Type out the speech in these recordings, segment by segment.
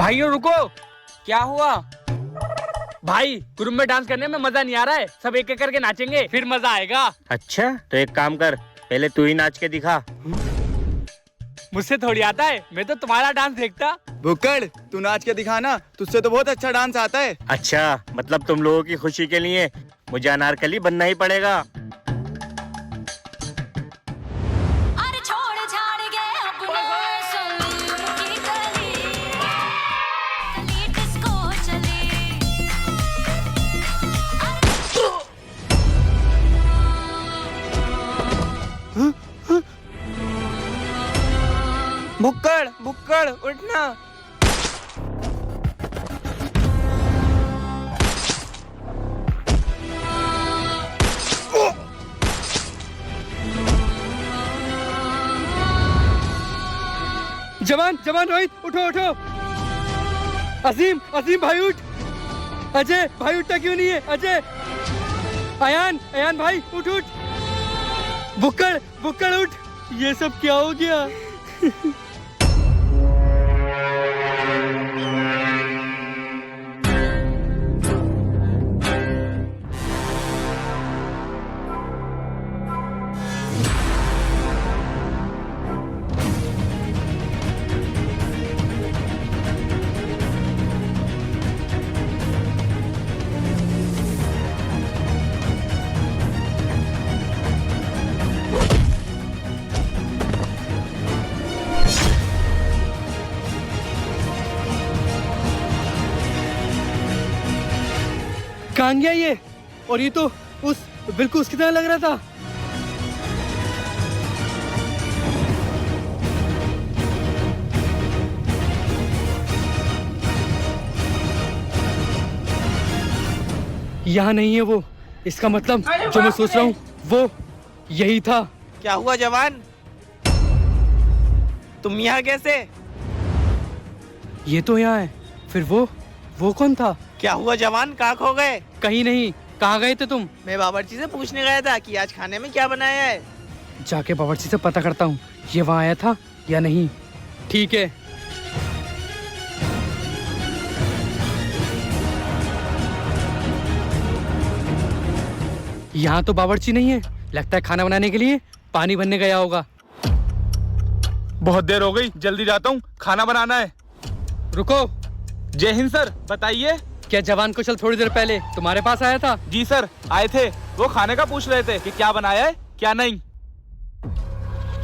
भाइयों रुको। क्या हुआ? भाई ग्रुप में डांस करने में मजा नहीं आ रहा है, सब एक एक करके नाचेंगे फिर मजा आएगा। अच्छा तो एक काम कर, पहले तू ही नाच के दिखा। मुझसे थोड़ी आता है, मैं तो तुम्हारा डांस देखता। भुक्कड़ तू नाच के दिखाना, तुझसे तो बहुत अच्छा डांस आता है। अच्छा मतलब तुम लोगों की खुशी के लिए मुझे अनारकली बनना ही पड़ेगा। भुक्कड़ भुक्कड़ उठना। जवान जवान रोहित उठो उठो। असीम असीम भाई उठ। अजय भाई उठता क्यों नहीं है? अजय अयान अयान भाई उठ उठ। बुक्कड़ बुक्कड़ उठ। ये सब क्या हो गया? कहाँ गया ये? और ये तो बिल्कुल उसकी तरह लग रहा था। यहाँ नहीं है वो, इसका मतलब जो मैं सोच रहा हूँ वो यही था। क्या हुआ जवान? तुम यहाँ कैसे? ये तो यहाँ है, फिर वो कौन था? क्या हुआ जवान, कहाँ खो गए? कहीं नहीं, कहाँ गए थे तुम? मैं बावर्ची से पूछने गया था कि आज खाने में क्या बनाया है। जाके बावर्ची से पता करता हूँ ये वहाँ आया था या नहीं। ठीक है। यहाँ तो बावर्ची नहीं है, लगता है खाना बनाने के लिए पानी भरने गया होगा। बहुत देर हो गई, जल्दी जाता हूँ, खाना बनाना है। रुको। जय हिंद सर, बताइए। क्या जवान कुशल थोड़ी देर पहले तुम्हारे पास आया था? जी सर आए थे, वो खाने का पूछ रहे थे कि क्या बनाया है क्या नहीं।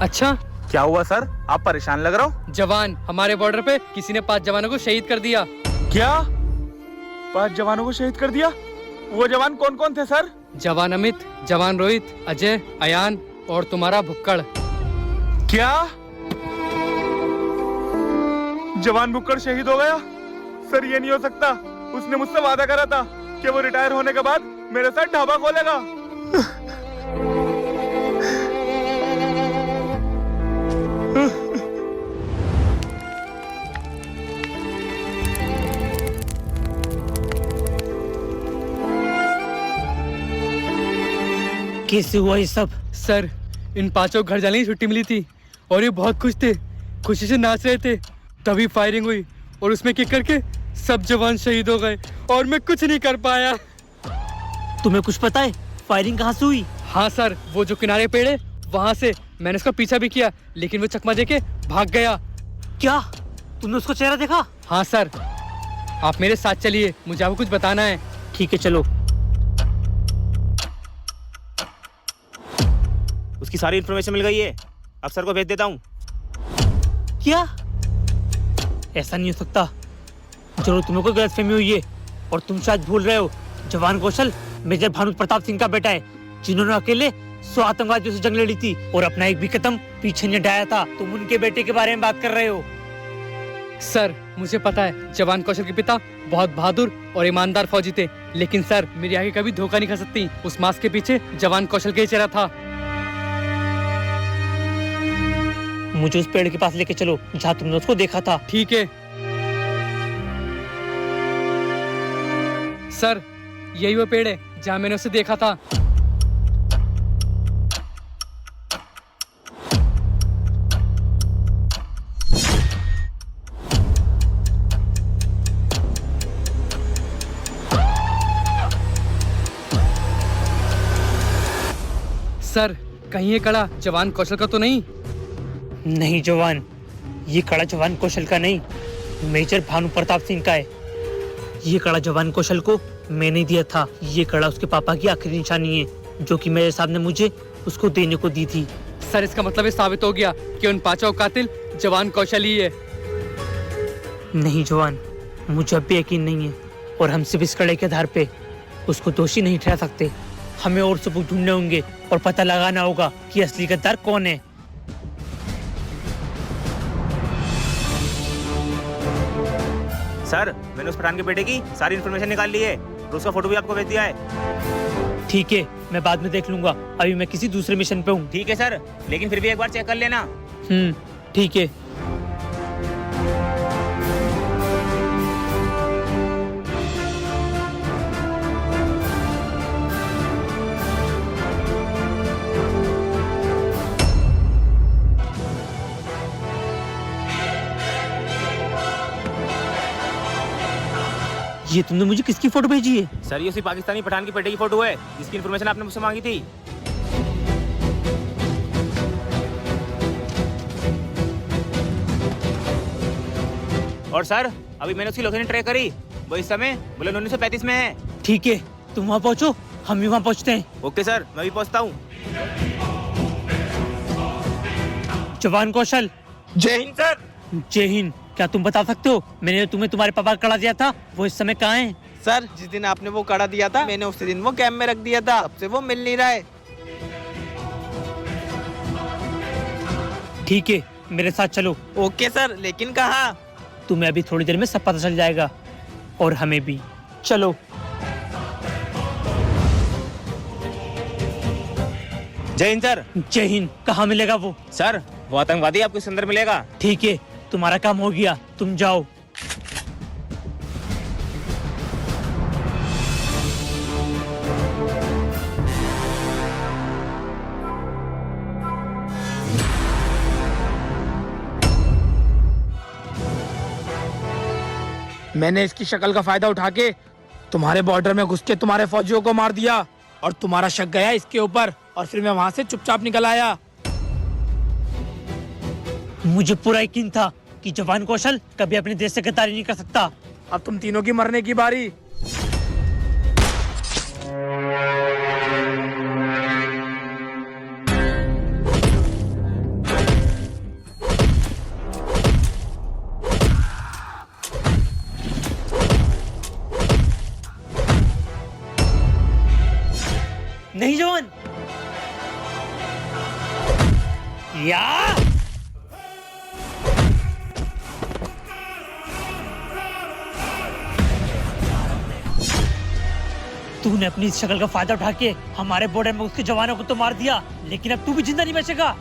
अच्छा क्या हुआ सर, आप परेशान लग रहे हो? जवान, हमारे बॉर्डर पे किसी ने 5 जवानों को शहीद कर दिया। क्या 5 जवानों को शहीद कर दिया? वो जवान कौन कौन थे सर? जवान अमित, जवान रोहित, अजय, अयान और तुम्हारा भुक्कड़। क्या जवान भुक्कड़ शहीद हो गया? सर ये नहीं हो सकता, उसने मुझसे वादा करा था कि वो रिटायर होने के बाद मेरे साथ ढाबा खोलेगा। कैसे हुआ ये सब? सर इन 5 घर जाने की छुट्टी मिली थी और ये बहुत खुश थे, खुशी से नाच रहे थे, तभी फायरिंग हुई और उसमें किक करके सब जवान शहीद हो गए और मैं कुछ नहीं कर पाया। तुम्हें कुछ पता है फायरिंग कहाँ से हुई? हाँ सर, वो जो किनारे पेड़ है वहाँ से। मैंने उसका पीछा भी किया लेकिन वो चकमा देके भाग गया। क्या तुमने उसका चेहरा देखा? हाँ सर, आप मेरे साथ चलिए, मुझे आपको कुछ बताना है। ठीक है चलो। उसकी सारी इन्फॉर्मेशन मिल गई है, अफसर को भेज देता हूँ। क्या? ऐसा नहीं हो सकता, जरूर तुम्हें कोई गलतफहमी हुई है और तुम शायद भूल रहे हो जवान कौशल मेजर भानु प्रताप सिंह का बेटा है, जिन्होंने अकेले 100 आतंकवादियों से जंग लड़ी थी और अपना एक भी कदम पीछे नहीं हटाया था। तुम उनके बेटे के बारे में बात कर रहे हो। सर मुझे पता है जवान कौशल के पिता बहुत बहादुर और ईमानदार फौजी थे, लेकिन सर मेरी आगे कभी धोखा नहीं खा सकती। उस मास्क के पीछे जवान कौशल का ही चेहरा था। मुझे उस पेड़ के पास लेके चलो जहाँ तुमने उसको देखा था। ठीक है सर, यही वो पेड़ है जहाँ मैंने उसे देखा था। सर कहीं ये कड़ा जवान कौशल का तो नहीं? नहीं जवान, ये कड़ा जवान कौशल का नहीं, मेजर भानु प्रताप सिंह का है। ये कड़ा जवान कौशल को मैंने दिया था। ये कड़ा उसके पापा की आखिरी निशानी है जो कि मेरे साहब ने मुझे उसको देने को दी थी। सर इसका मतलब ये साबित हो गया कि उन पांचों कातिल जवान कौशल ही है। नहीं जवान, मुझे अब भी यकीन नहीं है और हम सिर्फ इस कड़े के आधार पे उसको दोषी नहीं ठहरा सकते। हमें और सबूत ढूंढने होंगे और पता लगाना होगा कि असली गद्दार कौन है। सर मैंने उस पठान के बेटे की सारी इन्फॉर्मेशन निकाल ली है और उसका फोटो भी आपको भेज दिया है। ठीक है, मैं बाद में देख लूंगा, अभी मैं किसी दूसरे मिशन पे हूँ। ठीक है सर, लेकिन फिर भी एक बार चेक कर लेना। ठीक है। ये तुमने मुझे किसकी फोटो भेजी है? सर ये उसी पाकिस्तानी पठान के बेटे की फोटो है जिसकी इन्फॉर्मेशन आपने मुझसे मांगी थी। और सर अभी मैंने उसकी लोकेशन ट्रैक करी, वो इस समय बुलंद 1935 में है। ठीक है, तुम वहाँ पहुँचो, हम भी वहाँ पहुँचते हैं। ओके सर, मैं भी पहुंचता हूँ। जवान कौशल। जय हिंद सर। जय हिंद। क्या तुम बता सकते हो मैंने तुम्हें तुम्हारे पापा का कड़ा दिया था वो इस समय कहाँ है? सर जिस दिन आपने वो कड़ा दिया था मैंने उसी दिन वो कैंप में रख दिया था, अब से वो मिल नहीं रहा है। ठीक है, मेरे साथ चलो। ओके सर, लेकिन कहाँ? तुम्हें अभी थोड़ी देर में सब पता चल जाएगा और हमें भी। चलो। जय हिंद सर। जय हिंद। कहाँ मिलेगा वो? सर वो आतंकवादी आपको इस अंदर मिलेगा। ठीक है, तुम्हारा काम हो गया, तुम जाओ। मैंने इसकी शक्ल का फायदा उठा के तुम्हारे बॉर्डर में घुस के तुम्हारे फौजियों को मार दिया और तुम्हारा शक गया इसके ऊपर और फिर मैं वहां से चुपचाप निकल आया। मुझे पूरा यकीन था कि जवान कौशल कभी अपने देश से गद्दारी नहीं कर सकता। अब तुम तीनों की मरने की बारी। नहीं जवान। या तूने अपनी इस शक्ल का फायदा उठा के हमारे बॉर्डर में उसके जवानों को तो मार दिया, लेकिन अब तू भी जिंदा नहीं बचेगा।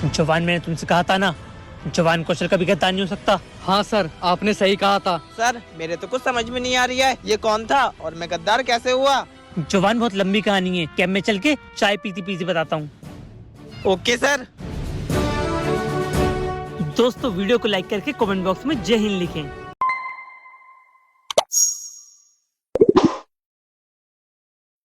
जवान, मैंने तुमसे कहा था ना, जवान कौशल का भी गद्दार नहीं हो सकता। हाँ सर आपने सही कहा था। सर मेरे तो कुछ समझ में नहीं आ रही है, ये कौन था और मैं गद्दार कैसे हुआ? जवान बहुत लंबी कहानी है, कैंप में चल के चाय पीती पीती बताता हूँ। Okay sir. दोस्तों वीडियो को लाइक करके कमेंट बॉक्स में जय हिंद लिखें।